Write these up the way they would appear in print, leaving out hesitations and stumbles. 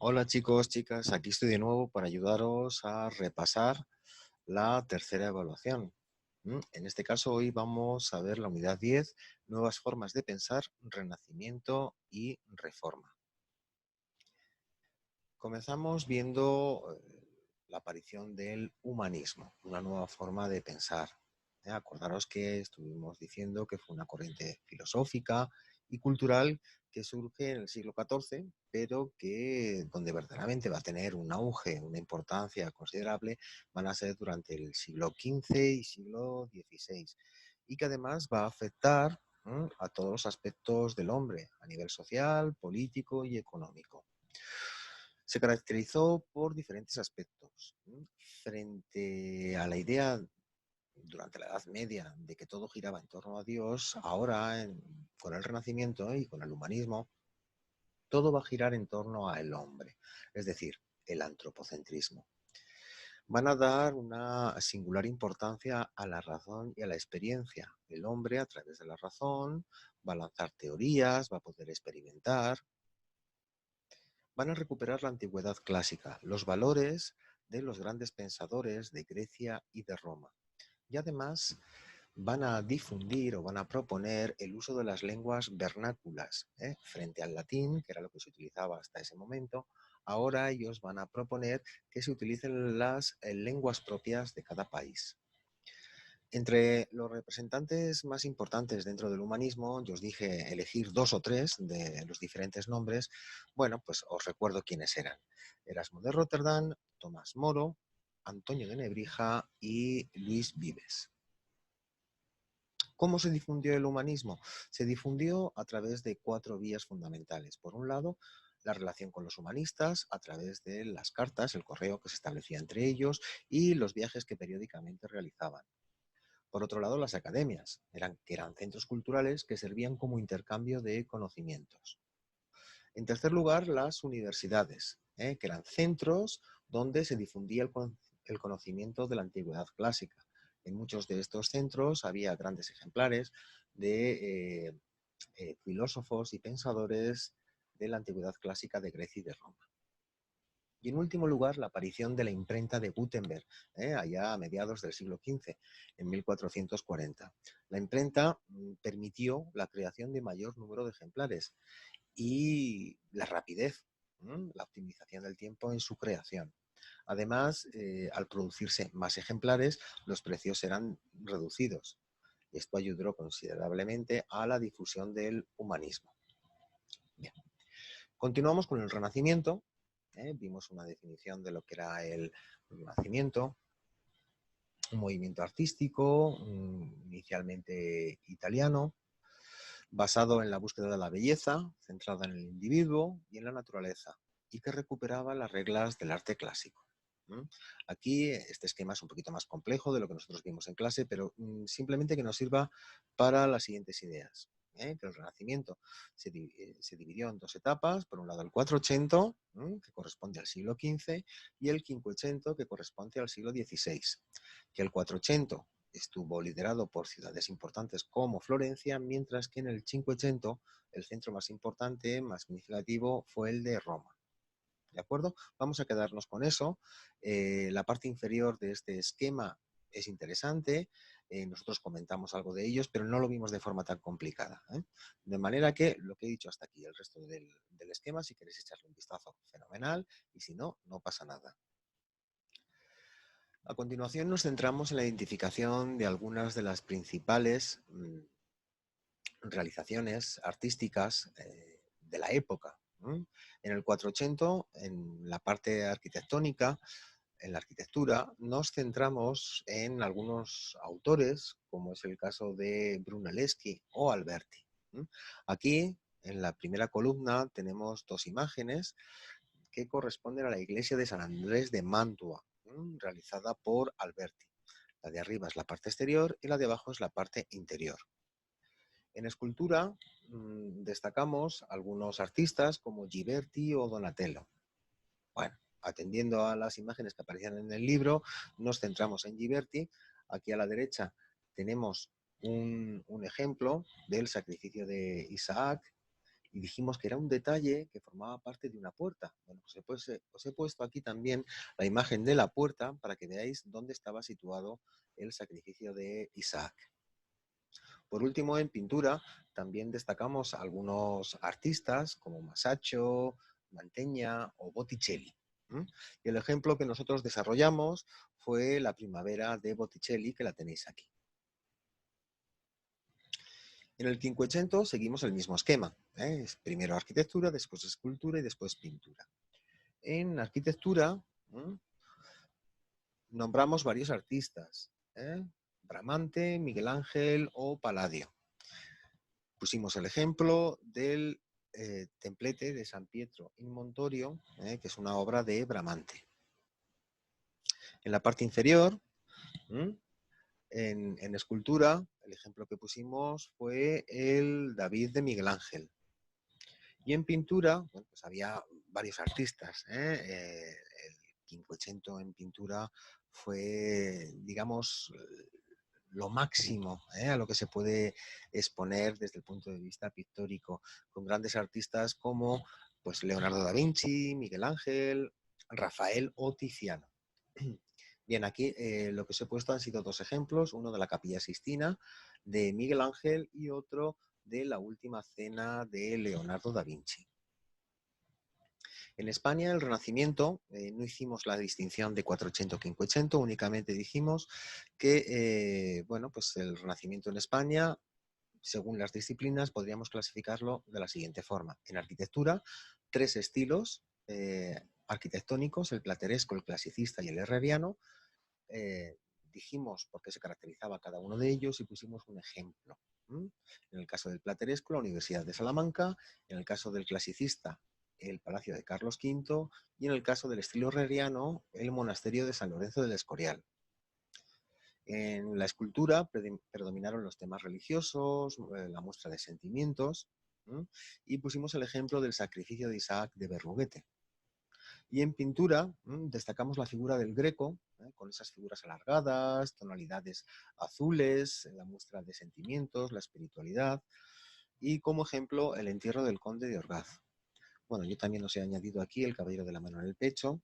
Hola chicos, chicas, aquí estoy de nuevo para ayudaros a repasar la tercera evaluación. En este caso hoy vamos a ver la unidad 10, nuevas formas de pensar, renacimiento y reforma. Comenzamos viendo la aparición del humanismo, una nueva forma de pensar. Acordaros que estuvimos diciendo que fue una corriente filosófica y cultural que surge en el siglo XIV, pero que donde verdaderamente va a tener un auge, una importancia considerable, van a ser durante el siglo XV y siglo XVI, y que además va a afectar a todos los aspectos del hombre, a nivel social, político y económico. Se caracterizó por diferentes aspectos. Frente a la idea durante la Edad Media de que todo giraba en torno a Dios, ahora con el Renacimiento y con el humanismo, todo va a girar en torno al hombre, es decir, el antropocentrismo. Van a dar una singular importancia a la razón y a la experiencia. El hombre, a través de la razón, va a lanzar teorías, va a poder experimentar, van a recuperar la antigüedad clásica, los valores de los grandes pensadores de Grecia y de Roma. Y además van a difundir o van a proponer el uso de las lenguas vernáculas, frente al latín, que era lo que se utilizaba hasta ese momento. Ahora ellos van a proponer que se utilicen las lenguas propias de cada país. Entre los representantes más importantes dentro del humanismo, yo os dije elegir dos o tres de los diferentes nombres. Bueno, pues os recuerdo quiénes eran. Erasmo de Rotterdam, Tomás Moro, Antonio de Nebrija y Luis Vives. ¿Cómo se difundió el humanismo? Se difundió a través de cuatro vías fundamentales. Por un lado, la relación con los humanistas a través de las cartas, el correo que se establecía entre ellos y los viajes que periódicamente realizaban. Por otro lado, las academias, que eran centros culturales que servían como intercambio de conocimientos. En tercer lugar, las universidades, que eran centros donde se difundía el conocimiento de la antigüedad clásica. En muchos de estos centros había grandes ejemplares de filósofos y pensadores de la antigüedad clásica de Grecia y de Roma. Y en último lugar, la aparición de la imprenta de Gutenberg, allá a mediados del siglo XV, en 1440. La imprenta permitió la creación de mayor número de ejemplares y la rapidez, la optimización del tiempo en su creación. Además, al producirse más ejemplares, los precios eran reducidos. Esto ayudó considerablemente a la difusión del humanismo. Bien. Continuamos con el Renacimiento. Vimos una definición de lo que era el Renacimiento, un movimiento artístico, inicialmente italiano, basado en la búsqueda de la belleza, centrada en el individuo y en la naturaleza, y que recuperaba las reglas del arte clásico. Aquí este esquema es un poquito más complejo de lo que nosotros vimos en clase, pero simplemente que nos sirva para las siguientes ideas. Que el Renacimiento se dividió en dos etapas. Por un lado el 480, que corresponde al siglo XV, y el 580, que corresponde al siglo XVI. Que el 480 estuvo liderado por ciudades importantes como Florencia, mientras que en el 580 el centro más importante, más significativo, fue el de Roma. ¿De acuerdo? Vamos a quedarnos con eso. La parte inferior de este esquema es interesante. Nosotros comentamos algo de ellos, pero no lo vimos de forma tan complicada. De manera que lo que he dicho hasta aquí, el resto del esquema, si queréis echarle un vistazo, fenomenal. Y si no, no pasa nada. A continuación nos centramos en la identificación de algunas de las principales realizaciones artísticas de la época. En el 480, en la parte arquitectónica, en la arquitectura, nos centramos en algunos autores, como es el caso de Brunelleschi o Alberti. Aquí, en la primera columna, tenemos dos imágenes que corresponden a la iglesia de San Andrés de Mantua, realizada por Alberti. La de arriba es la parte exterior y la de abajo es la parte interior. En escultura destacamos algunos artistas como Ghiberti o Donatello. Bueno, atendiendo a las imágenes que aparecían en el libro, nos centramos en Ghiberti. Aquí a la derecha tenemos un ejemplo del sacrificio de Isaac y dijimos que era un detalle que formaba parte de una puerta. Bueno, pues os he puesto aquí también la imagen de la puerta para que veáis dónde estaba situado el sacrificio de Isaac. Por último, en pintura también destacamos algunos artistas como Masaccio, Mantegna o Botticelli. Y el ejemplo que nosotros desarrollamos fue la Primavera de Botticelli, que la tenéis aquí. En el Quinquecento seguimos el mismo esquema. Primero arquitectura, después escultura y después pintura. En arquitectura nombramos varios artistas. Bramante, Miguel Ángel o Palladio. Pusimos el ejemplo del templete de San Pietro in Montorio, que es una obra de Bramante. En la parte inferior, en escultura, el ejemplo que pusimos fue el David de Miguel Ángel. Y en pintura, bueno, pues había varios artistas. El Quinquecento en pintura fue, digamos, lo máximo a lo que se puede exponer desde el punto de vista pictórico, con grandes artistas como pues, Leonardo da Vinci, Miguel Ángel, Rafael o Tiziano. Bien, aquí lo que os he puesto han sido dos ejemplos, uno de la Capilla Sixtina de Miguel Ángel y otro de la Última Cena de Leonardo da Vinci. En España, el Renacimiento, no hicimos la distinción de 400 500, únicamente dijimos que bueno, pues el Renacimiento en España, según las disciplinas, podríamos clasificarlo de la siguiente forma. En arquitectura, tres estilos arquitectónicos, el plateresco, el clasicista y el herreriano. Dijimos por qué se caracterizaba cada uno de ellos y pusimos un ejemplo. En el caso del plateresco, la Universidad de Salamanca; en el caso del clasicista, el Palacio de Carlos V; y en el caso del estilo herreriano, el monasterio de San Lorenzo del Escorial. En la escultura predominaron los temas religiosos, la muestra de sentimientos, y pusimos el ejemplo del sacrificio de Isaac de Berruguete. Y en pintura destacamos la figura del Greco, con esas figuras alargadas, tonalidades azules, la muestra de sentimientos, la espiritualidad, y como ejemplo el entierro del conde de Orgaz. Bueno, yo también os he añadido aquí el caballero de la mano en el pecho,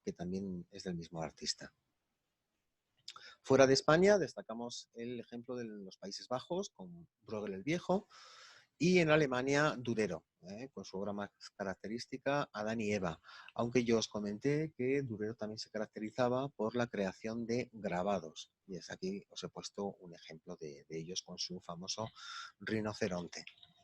que también es del mismo artista. Fuera de España destacamos el ejemplo de los Países Bajos, con Bruegel el Viejo, y en Alemania Durero, con su obra más característica, Adán y Eva. Aunque yo os comenté que Durero también se caracterizaba por la creación de grabados. Y es aquí os he puesto un ejemplo de ellos con su famoso rinoceronte.